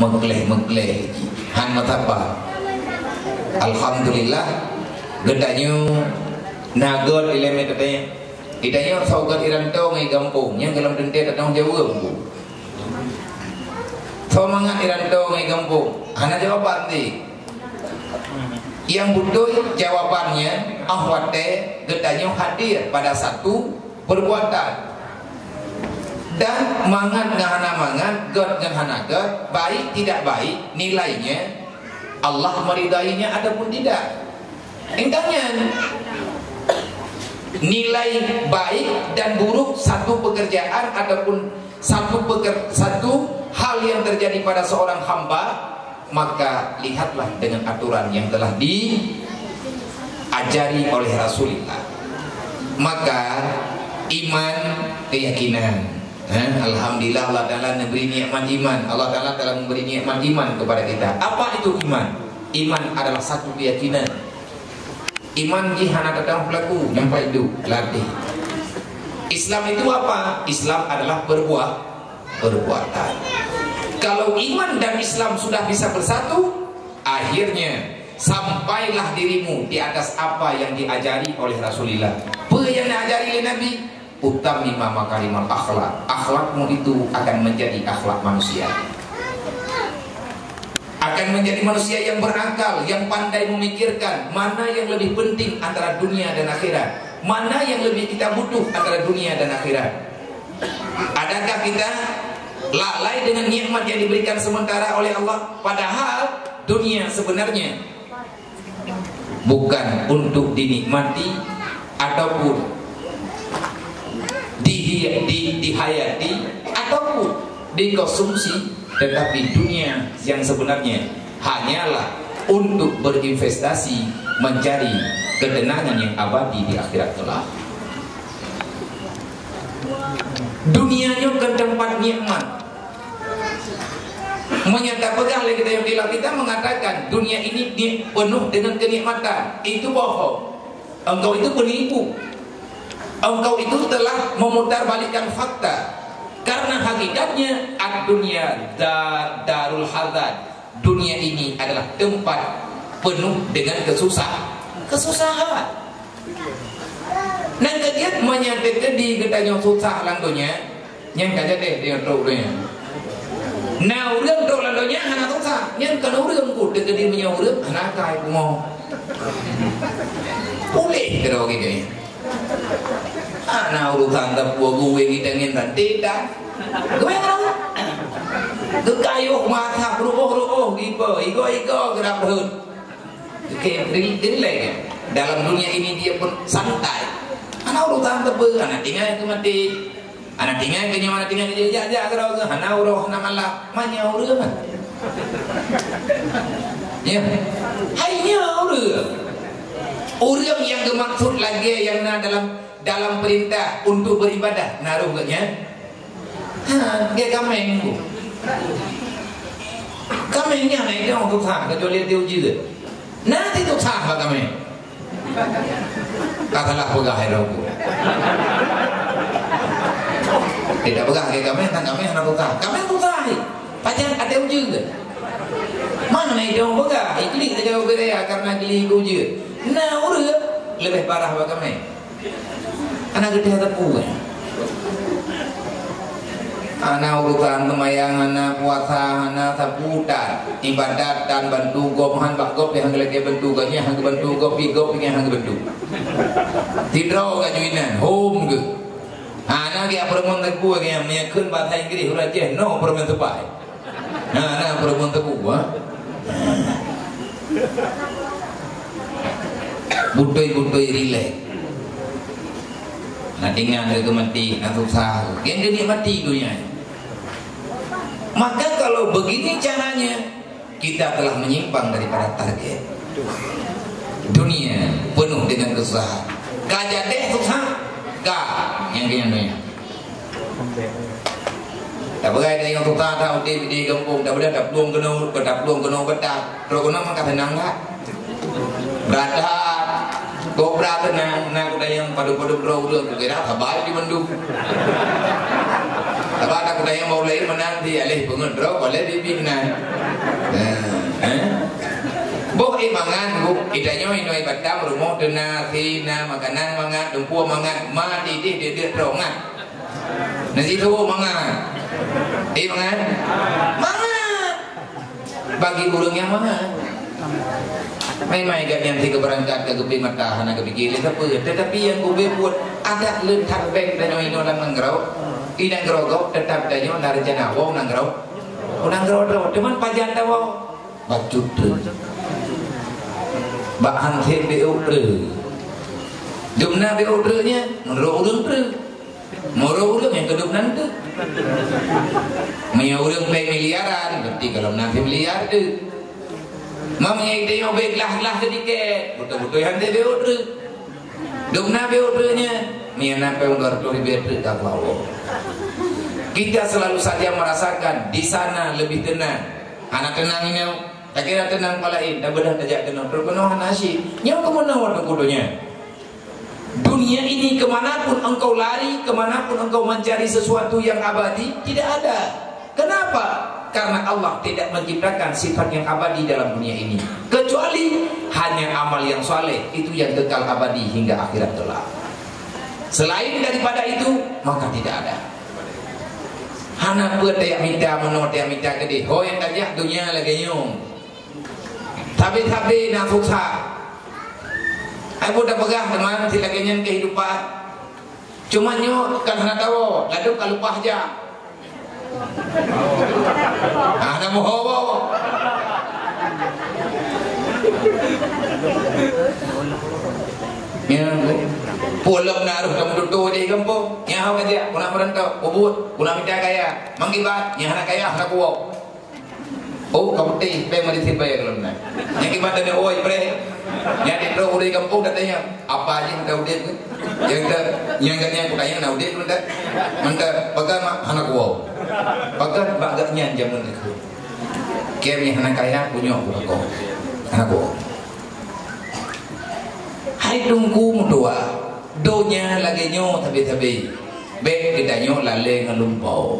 megleh han matapa alhamdulillah gedanyo nagot ileme katanya idanya saugat irantau ngai kampung yang dalam dente datang jauh bu semangat irantau ngai kampung hana jawaban di yang butuh jawabannya ahwate gedanyo hadir pada satu perbuatan dan mangan ngahana mangan god ngahana god baik tidak baik nilainya Allah meridainya ataupun tidak engkangnya nilai baik dan buruk satu pekerjaan ataupun satu hal yang terjadi pada seorang hamba maka lihatlah dengan aturan yang telah diajari oleh Rasulullah maka iman keyakinan. Alhamdulillah Allah Ta'ala memberi nikmat iman. Allah Ta'ala telah memberi nikmat iman kepada kita. Apa itu iman? Iman adalah satu keyakinan. Iman jihana datang pelaku yang itu latih. Islam itu apa? Islam adalah perbuatan. Kalau iman dan Islam sudah bisa bersatu, akhirnya sampailah dirimu di atas apa yang diajari oleh Rasulullah. Apa yang diajari oleh Nabi? Utamima makarimal akhlak. Akhlakmu itu akan menjadi akhlak manusia. Akan menjadi manusia yang berakal, yang pandai memikirkan mana yang lebih penting antara dunia dan akhirat, mana yang lebih kita butuh antara dunia dan akhirat. Adakah kita lalai dengan nikmat yang diberikan sementara oleh Allah, padahal dunia sebenarnya bukan untuk dinikmati ataupun dihayati ataupun dikonsumsi, tetapi dunia yang sebenarnya hanyalah untuk berinvestasi mencari ketenangan yang abadi di akhirat kelak. Dunianya ke tempat nikmat. Menyata pegang lagi kita yang bilang, kita mengatakan dunia ini penuh dengan kenikmatan. Itu bohong. Engkau itu penipu. Engkau itu telah memutarbalikkan fakta. Karena hakikatnya ad-dunya darul hazard. Dunia ini adalah tempat penuh dengan kesusahan. Nan kalian menyatakan di gedanya susah lantunya, yang kaja deh dia trollnya. Nah urang troll lantunya hana susah, yang kalau urang ku dekat dia punya urang hana kai ku mau. Boleh kalau gitu. Ana urusan terbuat gue kita ingin tidak. Gue yang tahu. Gekayuh mata beruh iko gerak berhut. Kayak relay. Dalam dunia ini dia pun santai. Ana urusan terbuat, ana tinggal itu mati. Ana tinggal ke nyawa tinggal ke jajak kalau ke ana uruh nama lah manya uruh. Ya. Hanya uruh. Orang yang dimaksud lagi yang dalam perintah untuk beribadah naruh katnya. Dia kameng tu. Kamengnya naik dia untuk sah kecuali dia uji. Nanti tu sah apa kameng? Katalah pegah aku. Tidak pegah ke kameng, tak kameng nak pegah. Kameng tu sah. Pacar ada uji ke? Mana naik dia pegah? Ikli kita jauh beraya karena ikli uji. Nah urut lebih parah bagaimana? Anak gede tepu kan? Anak urutan temayang, anak puasa, anak saputar, ibadat dan bantu gomahan bakgop yang lagi bantu ganya, yang bantu gopi yang bantu. Tidro kajuinan, home ke? Anak dia perempuan tepu yang menyakun bahasa Inggris urajeh, no perempuan tepai. Anak perempuan tepu, Butoy relay. Nak tinggal ke mati, nak susah. Yang dia mati dunia. Maka kalau begini caranya, kita telah menyimpang daripada target. Dunia penuh dengan kesusahan. Kajah deh susah, kah yang dunia. Tak boleh ada yang susah tahu di kampung. Tak boleh tak belum kena, terus kena maka tenang tak. Berada Kobra tenang, nak udah yang padu-padu bro udah kira kabar di Bandung. Sebab aku dah yang mau lahir menanti alih pengendro boleh dibina. Boh mangan bu idanya inoi batam rumah dena sina makanan mangan dumpu mangan mati dia rongan. Nasi tu mangan. Mangan. Mangan. Bagi burung yang mangan. Mai gak yang tiga berangkat ke gebi mata hana gebi gile tetapi yang gue buat ada lentar beng dan ino lang nanggrau ina grogok tetap danyo narjana wong nanggrau teman pajan tawo bacut bahan teh beudre dumna beudre nya moro urang yang kedua nanti maya urang pe miliaran berarti kalau nanti miliar tu mamanya ide yang baiklah sedikit betul-betul yang dia beudre dumna beudre nya maya nampai 200 ribu tak lawo. Kita selalu saja merasakan di sana lebih tenang. Anak tenang ini, tak kira tenang palain, dah bedah tajak tenang. Terpenuh nasi, nyawa kemana waktu kudunya? Dunia ini kemanapun engkau lari, kemanapun engkau mencari sesuatu yang abadi, tidak ada. Kenapa? Karena Allah tidak menciptakan sifat yang abadi dalam dunia ini, kecuali hanya amal yang soleh itu yang kekal abadi hingga akhirat kelak. Selain daripada itu, maka tidak ada. Hana pun dia minta menurut dia minta gede. Oh yang tajak dunia lagi nyung. Tapi nak susah. Aku dah pegang teman si lagi nyung kehidupan. Cuma nyung kan hana tahu. Lalu kalau lupa aja. Hana moho. Ya, pulau naruh kamu duduk di kampung. Nyah aja, kuna merantau, ubud, kuna minta kaya, manggibat, nyah anak kaya, anak kuo. Oh, kamu teh, pe mari sipai kalau nak. Yang kibat ada oi pre, yang di pro di kampung katanya, apa aja yang tahu dia? Yang katanya aku tanya tahu dia tu tak? Mantap, bagai anak kuo, bagai bagainya zaman itu. Kami anak kaya punya aku, anak kuo. Hai tunggu mudua donya lagi nyo tabi-tabi baik kita nyo lale ngelumpau.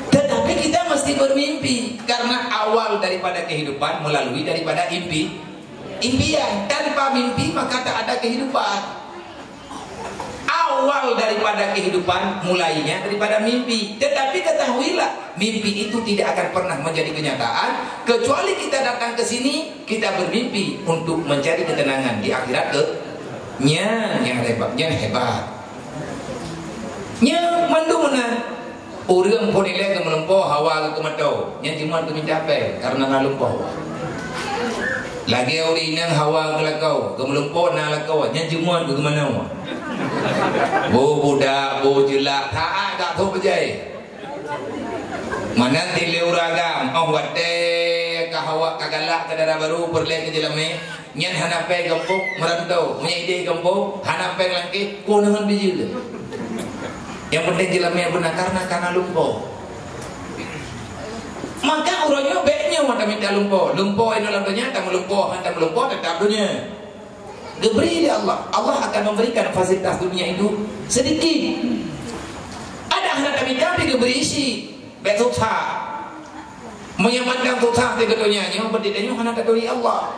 Tetapi kita mesti bermimpi karena awal daripada kehidupan melalui daripada impian. Tanpa mimpi maka tak ada kehidupan. Awal daripada kehidupan mulainya daripada mimpi. Tetapi ketahuilah mimpi itu tidak akan pernah menjadi kenyataan kecuali kita datang ke sini kita bermimpi untuk mencari ketenangan di akhirat yang hebat. Nya mandu mana urang pun ile ke melempoh hawa ke matau nya cuma tu minta apa karena ngalumpoh. Lagi ori nang hawa ke lakau ke melempoh na lakau nya cuma ke mana. Bo budak, bo jelak, tak ada tu berjaya. Mana tileu ragam, wate kahawak kagalak ke darah baru perleh ke jelame, nyan hanape gempuk merantau, punya ide gempuk, hanape langkih, konahan biji. Yang penting jelame benar karena lumpuh. Maka urangnya baiknya mata minta lumpuh ini lalunya tak melumpuh tetap dunia. Diberi Allah akan memberikan fasilitas dunia itu sedikit. Ada anak tapi diberi isi betul menyemandang susah di dunia nya berdidanya anak dari Allah.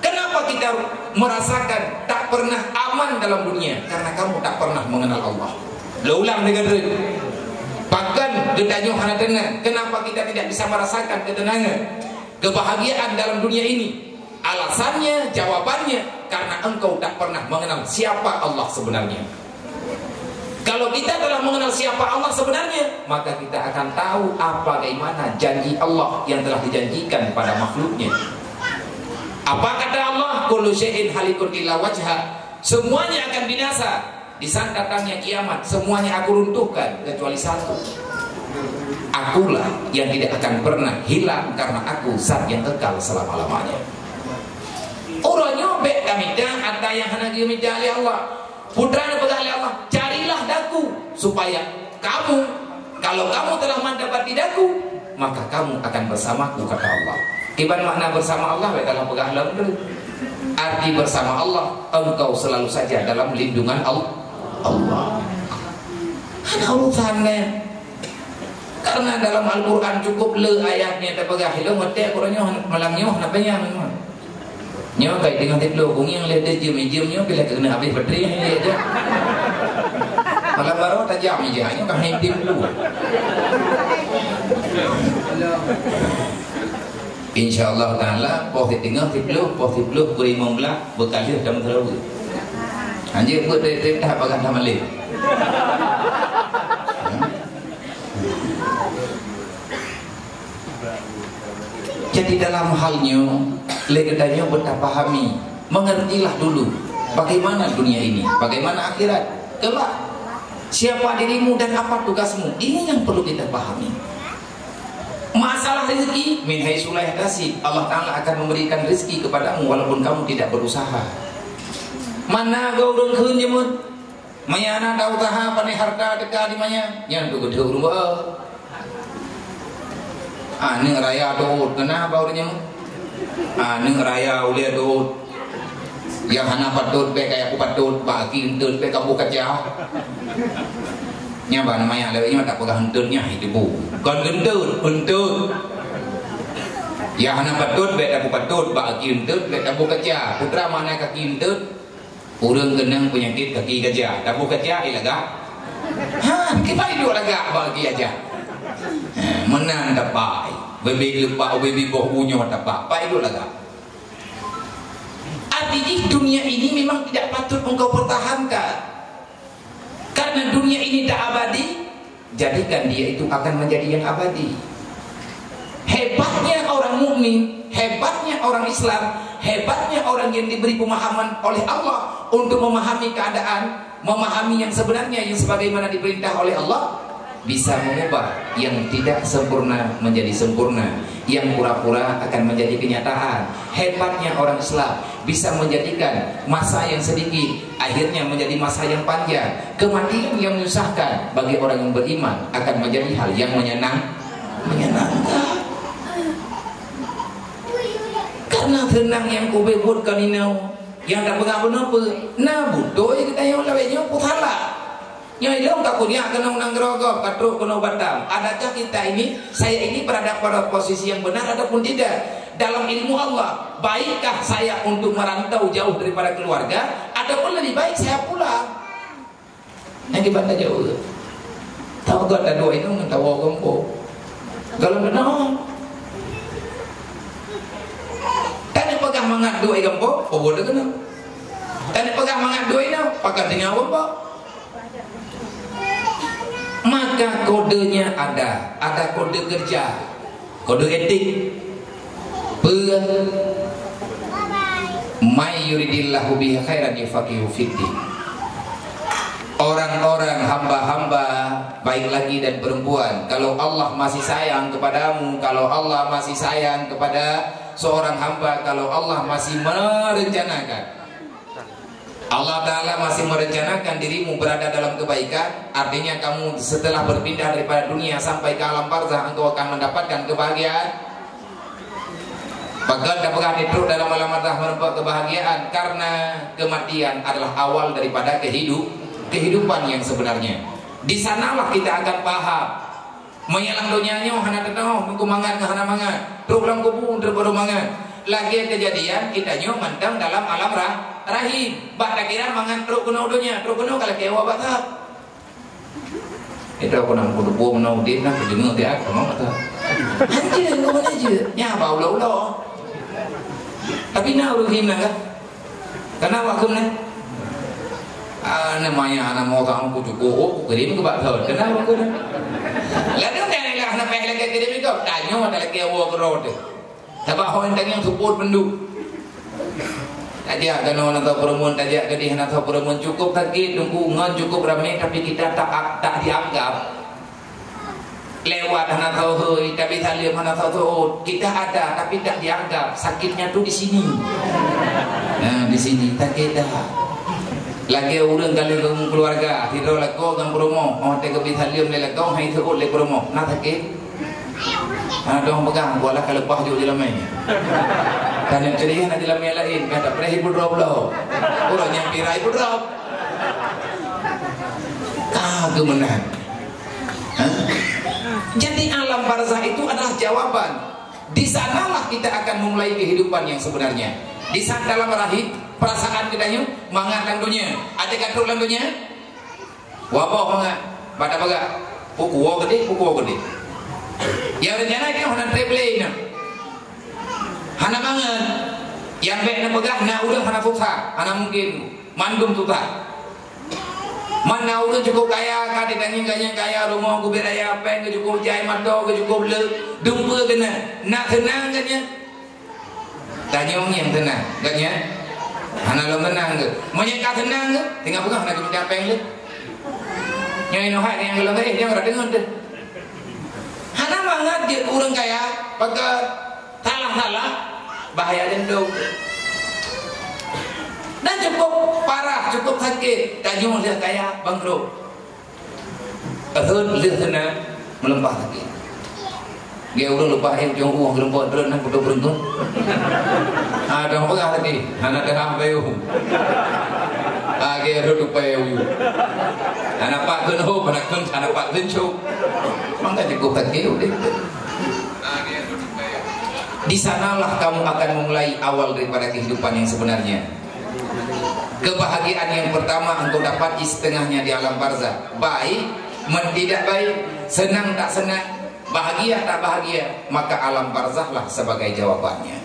Kenapa kita merasakan tak pernah aman dalam dunia? Karena kamu tak pernah mengenal Allah. Ulang dengan bahkan gedanya anak tenang. Kenapa kita tidak bisa merasakan ketenangan, kebahagiaan dalam dunia ini? Alasannya, jawabannya karena engkau tak pernah mengenal siapa Allah sebenarnya. Kalau kita telah mengenal siapa Allah sebenarnya, maka kita akan tahu apa bagaimana janji Allah yang telah dijanjikan pada makhluknya. Apa kata Allah? Kullu syai'in halikun illa wajha. Semuanya akan binasa di saat datangnya kiamat. Semuanya aku runtuhkan kecuali satu. Akulah yang tidak akan pernah hilang karena aku zat yang kekal selama-lamanya. Orangnya baik kami dah ada yang hendak minta oleh Allah. Putranya pegang oleh Allah. Carilah daku supaya kamu, kalau kamu telah mendapati daku, maka kamu akan bersamaku, kata Allah. Kiban makna bersama Allah dalam pegang dalam arti bersama Allah, engkau selalu saja dalam lindungan Allah. Ada urusannya. Karena dalam Al-Quran cukup le ayatnya tak pegah hilang mati Qurannya malangnya nak bayang nyo kait dengan teplo kung yang lihat dia jam bila kena habis bateri yang lihat aja malam baru tajam aja nyo kan hitim dulu. InsyaAllah ta'ala posisi tengah teplo beri membelah berkali dalam terlalu anjir buat dari tahap bagan tamalin. Jadi dalam halnya legendanya bertapahami, mengertilah dulu bagaimana dunia ini, bagaimana akhirat kelak, siapa dirimu dan apa tugasmu. Ini yang perlu kita pahami. Masalah rezeki min haitsu la yahtasib, Allah Ta'ala akan memberikan rezeki kepadamu walaupun kamu tidak berusaha. Mana kau urang keun jemut mayana da usaha pane harta dekat di manya yang tu gede urang ane raya dot kenapa urangnya ane raya ulia dot yang hana patut be kayak aku patut bagi entut be kamu kerja nya ba namanya lewatnya tak pegang entutnya hidup kon entut yang hana patut be aku patut bagi entut be kamu kerja putra mana kaki entut urang kenang penyakit kaki kerja tak kerja ilaga kita hidup laga bagi aja menang dapat bebi lupa bebi bohunyo dapat apa itu laga. Artinya dunia ini memang tidak patut engkau pertahankan karena dunia ini tak abadi. Jadikan dia itu akan menjadi yang abadi. Hebatnya orang mukmin, hebatnya orang Islam, hebatnya orang yang diberi pemahaman oleh Allah untuk memahami keadaan, memahami yang sebenarnya yang sebagaimana diperintah oleh Allah, bisa mengubah yang tidak sempurna menjadi sempurna, yang pura-pura akan menjadi kenyataan. Hebatnya orang Islam bisa menjadikan masa yang sedikit akhirnya menjadi masa yang panjang. Kematian yang menyusahkan bagi orang yang beriman akan menjadi hal yang menyenangkan. Karena tenang yang kubebutkan ini yang tak benar-benar nah butuh kita yang lawenya puthala. Yang itu tak punya kena unang gerogok, katruk kena batam. Adakah kita ini, saya ini berada pada posisi yang benar ataupun tidak? Dalam ilmu Allah, baikkah saya untuk merantau jauh daripada keluarga, ataupun lebih baik saya pulang? Yang dibantah jauh. Tahu gak ada dua itu mentawa gompo. Kalau benar, kan pegang mangat dua gompo, oh boleh kena. Kan pegang mangat dua ini, pakai tinggal gompo. Maka kodenya ada kode kerja, kode etik. May yuridillahu bihi khairan yufaqihu fiddin. Orang-orang hamba-hamba baik lagi dan perempuan, kalau Allah masih sayang kepadamu, kalau Allah masih sayang kepada seorang hamba, kalau Allah masih merencanakan, Allah Ta'ala masih merencanakan dirimu berada dalam kebaikan, artinya kamu setelah berpindah daripada dunia sampai ke alam barzah, engkau akan mendapatkan kebahagiaan. Bahkan dapat itu dalam alam barzah menempat kebahagiaan, karena kematian adalah awal daripada kehidupan yang sebenarnya. Di sanalah kita akan paham menyelang dunianya hana tenang, mengku mangan ke hana mangan, terus ulang kubung terbaru mangan. Lagi kejadian kita nyo mantang dalam alam rahim. Bak kira mangan truk kuno dunia, truk kuno kalau kewa batak. Itu aku nak kudu buang nau dia nak dengar dia kamu kata. Anjir ngomong aja. Nya bau ulo. Tapi nak rahim nak kan? Kenapa aku ni? Namanya anak mau tahu aku cukup, aku kirim ke batal. Kenapa aku ni? Lalu dia nak nak lagi kirim itu, tanya ada lagi kewa kerod. Sebab orang yang support penduk tajak kan orang tahu perempuan tajak ke dia nak tahu perempuan cukup sakit tunggu ngan cukup ramai tapi kita tak dianggap lewat nak tahu hoi tapi salim nak tahu kita ada tapi tak dianggap sakitnya tu di sini. Nah di sini tak kita lagi orang kali keluarga tidur lagu dengan promo oh tak bisa salim le lagu hai tu le promo nak sakit. Dong pegang bola kalau pah juga dalam main. Dan yang ceria nanti dalam yang lain kata pernah ibu drop loh. Orang yang pira ibu drop. Kagak menang. Jadi alam barzah itu adalah jawaban. Di sanalah kita akan memulai kehidupan yang sebenarnya. Di saat dalam rahim perasaan kita nyu mangat lang dunia. Ada katur lang dunia. Wabah mangat. Pada baga. Pukuwa gede. Yang rencana itu hana traveling. Hana mangat. Yang baik na pegah na udah hana fuksa. Hana mungkin mandum tuta. Mana udah cukup kaya, kadi tanya kaya rumah ku beraya apa, ke cukup jai mato, ke cukup le, dumpa kena, nak tenang kan ya? Tanya orang yang tenang, kan ya? Hana lo tenang ke? Menyeka tenang ke? Tinggal pegang nak cukup apa yang le? Yang ini hak yang lo dia orang dengar deh. Hana banget dia orang kaya, pakai talah bahaya dendong. Dan cukup parah, cukup sakit. Tajung lihat kaya bangkrut. Lihat sana melempah sakit. Dia udah lupa yang jong uang gelembot berenang kudu beruntun. Ada apa lagi? Anak dah bayu. Age duduk bayu. Anak pak kenho, anak pak kencu. Mangga cukup sakit udah. Di sanalah kamu akan memulai awal daripada kehidupan yang sebenarnya. Kebahagiaan yang pertama engkau dapat setengahnya di alam barzah. Baik, tidak baik, senang tak senang, bahagia tak bahagia, maka alam barzahlah sebagai jawabannya.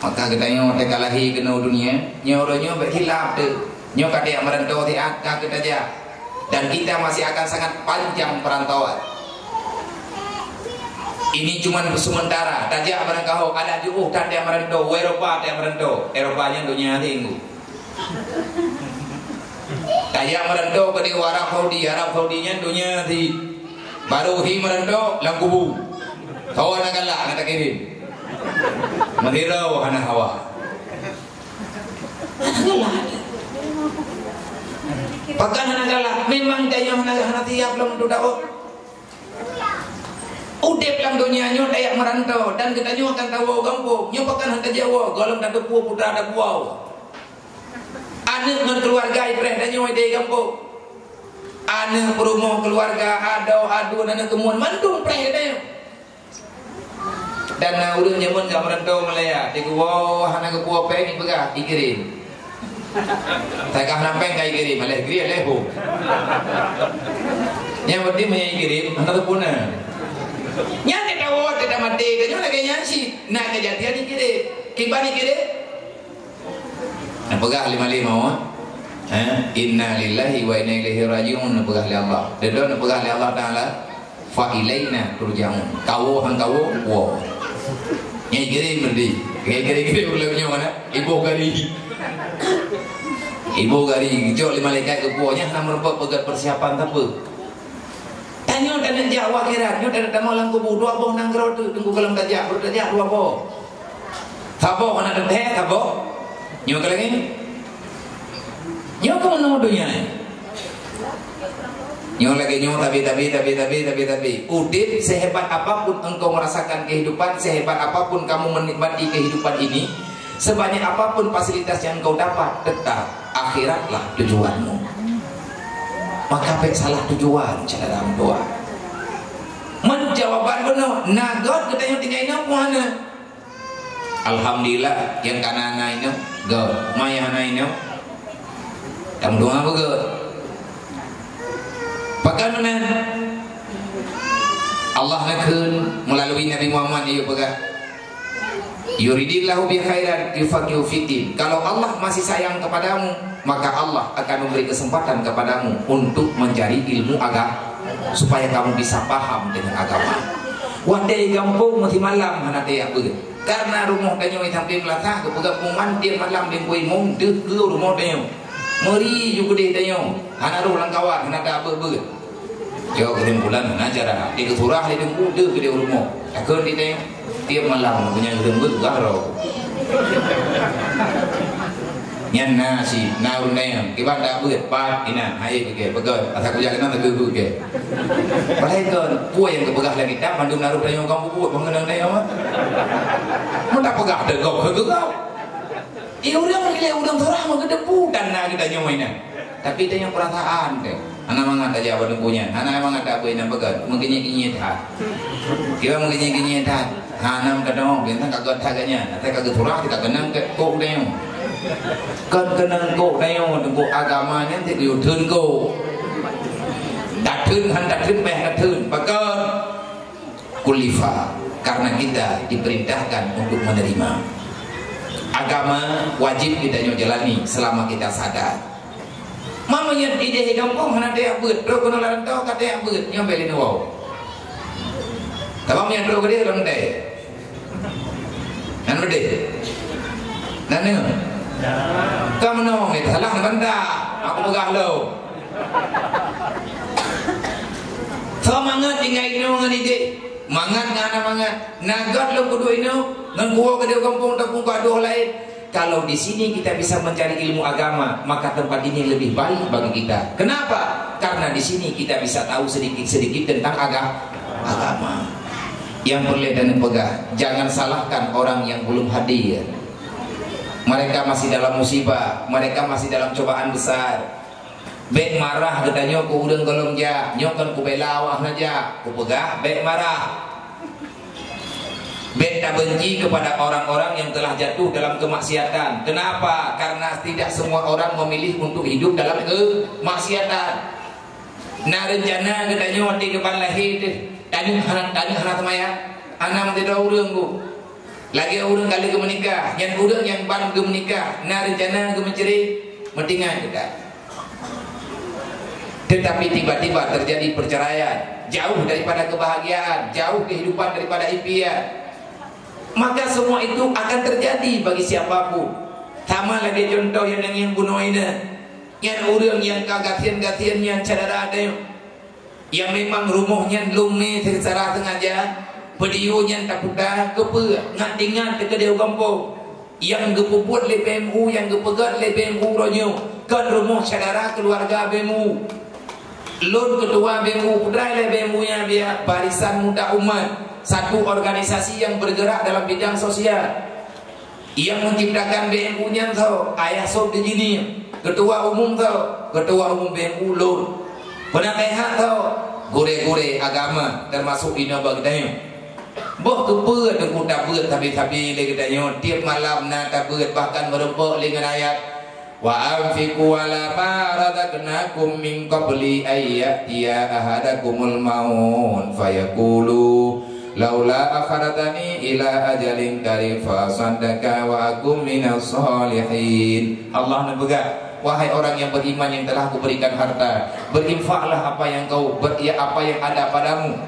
Maka kita nyo tekalahi kena dunia, nyo berhilaf tu, nyo kadek merantau ti akak kita aja. Dan kita masih akan sangat panjang perantauan. Ini cuma sementara. Tajak barang kau ada jauh tak ada merantau, Eropa tak merantau, Eropanya dunia tinggu. Kayak merantau ke di Arab Saudinya dunia di baru hi merantau langkubu kawan agaklah kata kirim Madirau hana hawa pakan hana galak memang daya hana tiap belum tu dah udep lang dunia nyo dayak merantau dan kita nyo akan tahu kampung nyo pakan hana Jawa golong dan depu putra ada buau. Anak dengan keluarga ibrah dan nyoy di kampung. Anak perumah keluarga adu anak kemuan mandung preh dia. Dan udah nyamun gak merantau Malaya. Dia wow anak ke puau peng pegah dikirim. Saya kah nampeng kai kirim, malih kirim leho. Yang penting menyai kirim anak puna. Nya kita tahu kita mati dia lagi nyanyi. Nak kejadian dikirim. Kibani kirim. Pegah lima inna lillahi wa inna ilaihi rajiun. Pegah li Allah dedon pegah li Allah taala fa ilaina turja'un. Kau hang kau wo nyai gere berdi gere ulangnya mana ibu gari jo lima malaikat ke buahnya nama pegat persiapan apa tanyo dan Jawa kira nyo dan malang ku dua boh nang gero tu tunggu kalam tajak bertajak dua boh sabo kana teh sabo nyo kalengin nyo ke mana dunia nyo lagi nyo tapi udip sehebat apapun engkau merasakan kehidupan, sehebat apapun kamu menikmati kehidupan ini, sebanyak apapun fasilitas yang engkau dapat, tetap akhiratlah tujuanmu. Maka baik salah tujuan cara dalam doa menjawaban benar nagot kita yang tinggal ini mana alhamdulillah yang kanan ini god maya ini yang doa begut bagaimana Allah nakun melalui Nabi Muhammad ia pegang yuridillahu bi khairan yufaqihu fiddin. Kalau Allah masih sayang kepadamu, maka Allah akan memberi kesempatan kepadamu untuk mencari ilmu agama supaya kamu bisa paham dengan agama. Wadai kampung mesti malam mana dia apa? Karena rumah kanyo sampai melatah kepegang pemandir malam di kuih mong deh rumah kanyo. Meri juga deh kanyo. Hana ulang kawan hana ada apa? Jauh kesimpulan acara di kesurah di dengku deh ke rumah. Takkan di kanyo tiap malam punya rembut garo. Nyan nasi naun nayam kiban dak beut pat ina hai ke begal asa kuja kana ke ke baikon puai yang kepegah lagi tak mandum naruh dayo kamu puai mengenang dayo mah mun tak pegah de gau ke gau i urang gile urang sorah mah gede pudan na kita nyoina tapi tanya perasaan deh Anak mangat aja apa punya. Anak mangat apa yang bagat. Mungkin ingin tak. Kira mungkin ingin tak. Hanam kadang bintang kagak taganya. Nanti kagak turah kita kenang ke kok deh. Kan kenang kok deh. Kok agamanya nanti diutur kok. Datun han datun peh datun. Bagat kulifa. Karena kita diperintahkan untuk menerima. Agama wajib kita jalani selama kita sadar. Mama yang ide kampung hana dia beut, ro kono larantau kata yang beut, nyampe lino wau. Tabam yang ro gede lam dai. Nan bede. Nan ne. Kamu no me thalang banda, aku pegah lo. Semangat tinggal ino ngan ide. Mangat ngana mangat. Nagat lo kudu ino, ngan gua gede kampung tak buka doh lain. Kalau di sini kita bisa mencari ilmu agama, maka tempat ini lebih baik bagi kita. Kenapa? Karena di sini kita bisa tahu sedikit-sedikit tentang agama. Yang perlu dan pegah, jangan salahkan orang yang belum hadir. Mereka masih dalam musibah, mereka masih dalam cobaan besar. Bek marah katanya ku udang golong ja, nyokan ku belawah naja, ku pegah bek marah. Beta benci kepada orang-orang yang telah jatuh dalam kemaksiatan. Kenapa? Karena tidak semua orang memilih untuk hidup dalam kemaksiatan. Nah rencana katanya waktu depan lahir tanya anak maya, anak tidak urang bu. Lagi urang kali ke menikah, yang urang yang ban ke menikah. Nah rencana ke menceri, mentingan kita. Tetapi tiba-tiba terjadi perceraian, jauh daripada kebahagiaan, jauh kehidupan daripada impian. Maka semua itu akan terjadi bagi siapapun. Sama lagi contoh yang bunuh ini, yang orang yang kagatian-gatian yang cadara ada, yang memang rumahnya lume secara sengaja, pedionya tak putar kepe, ngantingan terkedeu kampung, yang gepuput le PMU, yang gepegat le PMU ronyo, kan rumah cadara keluarga BMU. Lon ketua BMU, putra le BMU nya dia Barisan Muda Umat. Satu organisasi yang bergerak dalam bidang sosial, yang menciptakan BMU-nya tau ayah sob di sini, ketua umum tau, ketua umum BMU lor, penasehat tau, gore-gore agama termasuk ina bagdanya. Boh kebeut aku tak beut tapi le katanya tiap malam na tak beut bahkan merempok dengan ayat wa anfiqu ala ma razaqnakum min qabli ayyatiya ahadakumul maut fayaqulu laula akharatani ila ajalin qarib fa saddaka wa akum minas solihin. Allah nebega, wahai orang yang beriman yang telah kuberikan harta, berinfaklah apa yang apa yang ada padamu.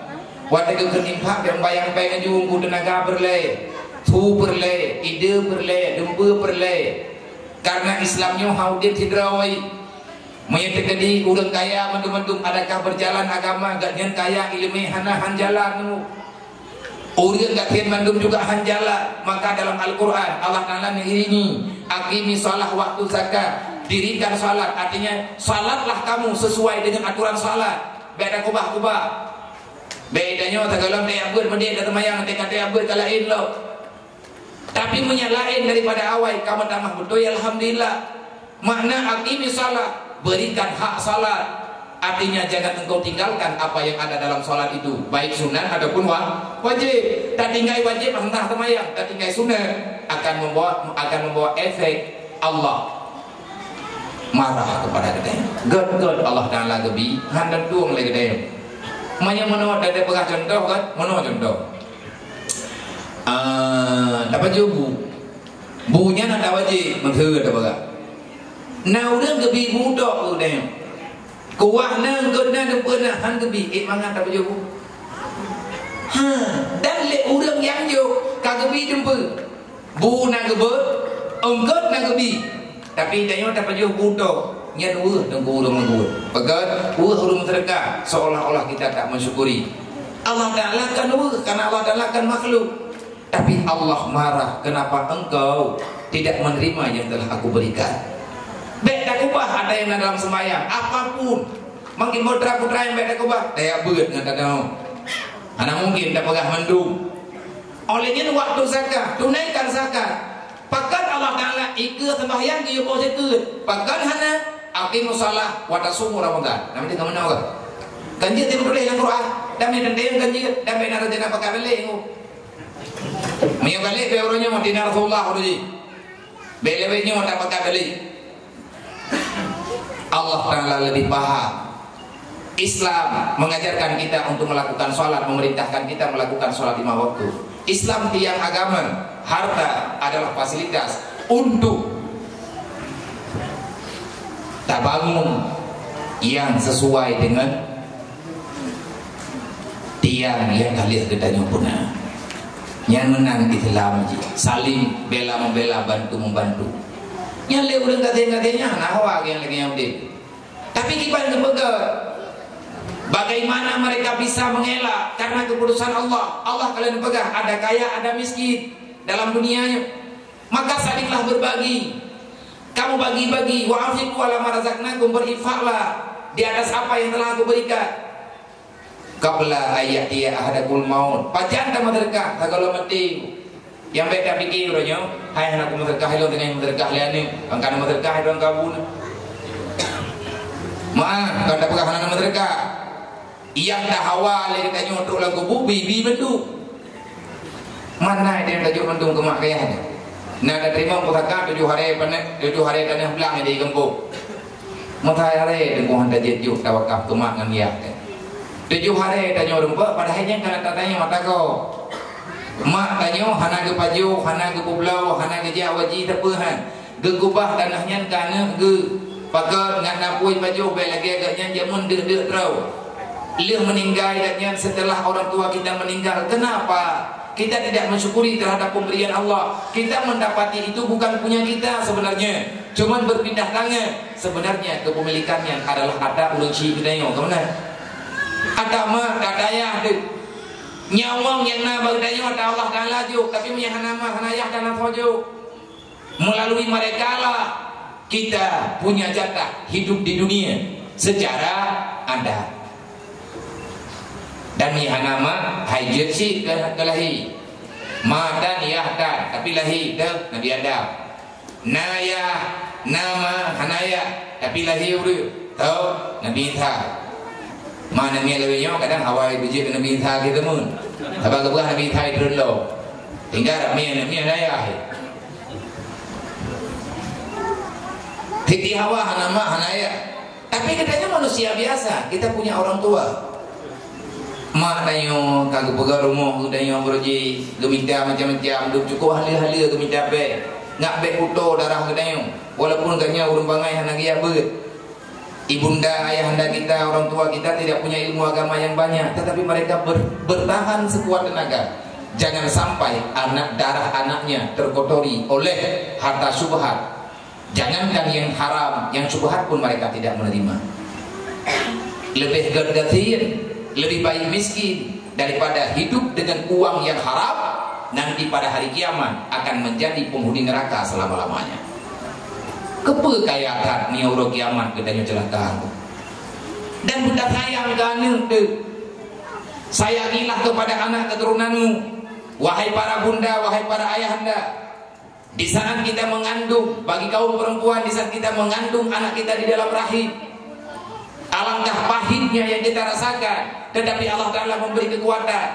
Wa tegeun infak yang bayang pengen jungku tenaga berle, tu berle, ide berle, dembe berle. Karena Islamnya haudin sidrawai. Menyatakan urang kaya mendum-mendum adakah berjalan agama gak nyen kaya ilmu hanahan jalan. Urang gak mandum juga hanjala. Maka dalam Al-Quran Allah Ta'ala mengiringi akimi salah waktu zakat, dirikan salat. Artinya salatlah kamu sesuai dengan aturan salat. Beda kubah-kubah. Bedanya tagalam dia abud mendek dan temayang dekat dia abud kalain lo. Tapi menyalain daripada awal kamu tamah betul ya alhamdulillah. Makna akimi salat, berikan hak salat. Artinya jangan engkau tinggalkan apa yang ada dalam sholat itu, baik sunnah ataupun wajib. Tak tinggal wajib entah temayang, tak tinggal sunnah akan membawa efek Allah marah kepada kita. God Allah Taala gebi handan tuang lagi kita. Manya menolak dari pegah contoh kan, menolak contoh. Dapat juga bunya nak wajib menghur ada pegah. Nah udah gebi budak udah. Kuah nang guna dempena hang gebi mangan tak bejogu. Dan le urang yang jo kagebi dempe. Bu nang gebet, enggot nang gebi. Tapi dayo tak bejogu budak. Nya dua tengku urang manggut. Pegat urang sedekah seolah-olah kita tak mensyukuri. Allah Taala kan karena Allah Taala kan makhluk. Tapi Allah marah kenapa engkau tidak menerima yang telah aku berikan. Bek tak ubah ada yang dalam sembahyang apapun mungkin putra-putra yang bek tak ubah daya beut ngan tadau ana mungkin tak pegah mendung olehnya waktu zakat tunaikan zakat pakat Allah Taala ikut sembahyang dia boleh ikut pakat hana aqimus shalah wa tasumu ramadan. Nama dia kemana orang? Ganjil dia boleh dalam Quran. Dami dan dia ganjil, dami nak rajin apa kabel ni? Mio balik be orangnya mati na Rasulullah uji. Bele-belenya mau tak pakai beli. Allah Taala lebih paham. Islam mengajarkan kita untuk melakukan sholat, memerintahkan kita melakukan sholat 5 waktu. Islam tiang agama, harta adalah fasilitas untuk tabangun yang sesuai dengan tiang yang kalian gedanya punah. Yang menang Islam saling bela membela, bantu membantu. Yang le urang katanya nah awak yang lagi yang udah. Tapi kita kepegat. Bagaimana mereka bisa mengelak karena keputusan Allah. Allah kalian pegang, ada kaya, ada miskin dalam dunianya. Maka salinglah berbagi. Kamu bagi-bagi, wa anfiqu ala ma razaqnakum, berinfaklah di atas apa yang telah aku berikan. Qabla ayatiya ahadakul maut. Pajan tak madrakah kalau mati. Yang beda fikir orangnya, hai anakku madrakah lo dengan madrakah liane, angkana madrakah orang kabun. Maaf, kalau tak pegang anak madrakah. Yang dah awal kita nyotok lagu bibi bentuk. Mana dia tajuk bentuk kemak kaya. Nah dah terima pusaka 7 hari tanah belang di kampung. Matai hari dengan handa jejuk tawakaf kemak ngan dia. 7 hari tanya rumpa pada hanya kana tanya mata kau. Mak tanya hana ke paju, hana ke pulau, hana ke jawaji tepuhan. Gegubah tanahnya kana ge pakai ngan napui paju bae lagi agaknya jamun dek terau. Dia meninggal dan setelah orang tua kita meninggal. Kenapa? Kita tidak mensyukuri terhadap pemberian Allah. Kita mendapati itu bukan punya kita sebenarnya, cuman berpindah tangan. Sebenarnya kepemilikannya adalah ada ulun si kita yang kemana? Ada mah, ada ayah tu. Nyawang yang nak berdaya ada Allah Taala juga, tapi punya nama hanayah dan fojo. Melalui mereka lah kita punya jatah hidup di dunia secara ada. Dan yang nama hajat si kelahi madan yahdan tapi lahi dah Nabi Adam naya nama hanaya tapi lahi uru tau Nabi Isa mana ni lebihnya kadang Hawaii biji Nabi Isa kita mun apa kebuah Nabi Isa itu lo tinggal Nabi hanaya titi hawa nama hanaya tapi katanya manusia biasa kita punya orang tua. Mak tanyo kagak pegang rumah tanyo beroji gemita macam-macam duk cukup hala-hala gemita be ngak be puto darah tanyo walaupun ganya urang bangai hana gia beut ibunda ayahanda kita orang tua kita tidak punya ilmu agama yang banyak tetapi mereka bertahan sekuat tenaga. Jangan sampai anak darah anaknya terkotori oleh harta syubhat. Jangankan yang haram, yang syubhat pun mereka tidak menerima. Lebih gergatin lebih baik miskin daripada hidup dengan uang yang haram nanti pada hari kiamat akan menjadi penghuni neraka selama-lamanya. Kepekayaan ni orang kiamat katanya celaka. Dan bunda sayang gane tu. Sayangilah kepada anak keturunanmu. Wahai para bunda, wahai para ayahanda. Di saat kita mengandung, bagi kaum perempuan di saat kita mengandung anak kita di dalam rahim, alangkah pahitnya yang kita rasakan, tetapi Allah Ta'ala memberi kekuatan.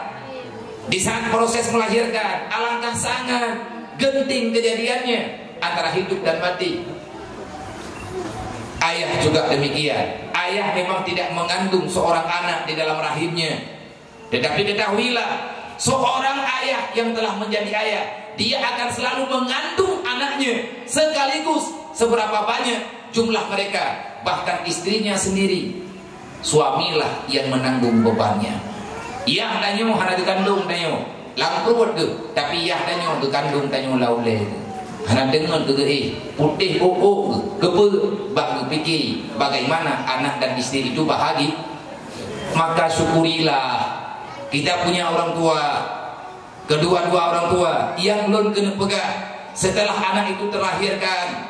Di saat proses melahirkan, alangkah sangat genting kejadiannya antara hidup dan mati. Ayah juga demikian. Ayah memang tidak mengandung seorang anak di dalam rahimnya, tetapi ketahuilah, seorang ayah yang telah menjadi ayah, dia akan selalu mengandung anaknya sekaligus seberapa banyak jumlah mereka. Bahkan istrinya sendiri, suamilah yang menanggung bebannya. Yah danyo hana dikandung danyo lang perut ke, tapi yah danyo dikandung danyo laule hana dengan ke putih kepe bak fikir bagaimana anak dan istri itu bahagia. Maka syukurilah kita punya orang tua, kedua-dua orang tua yang belum kena pegang setelah anak itu terlahirkan.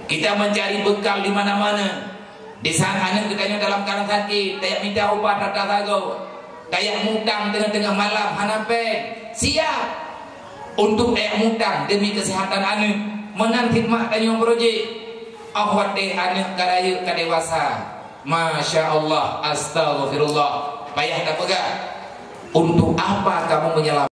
Kita mencari bekal di mana-mana. Di saat anak kita dalam keadaan sakit, kayak minta obat rata tago, kayak mutang tengah-tengah malam, hanapen siap untuk mutang demi kesehatan anak. Menang khidmat tanya projek. awak deh anak karayu ka dewasa. Masya Allah, astagfirullah. Payah dah pegang. Untuk apa kamu menyelamatkan?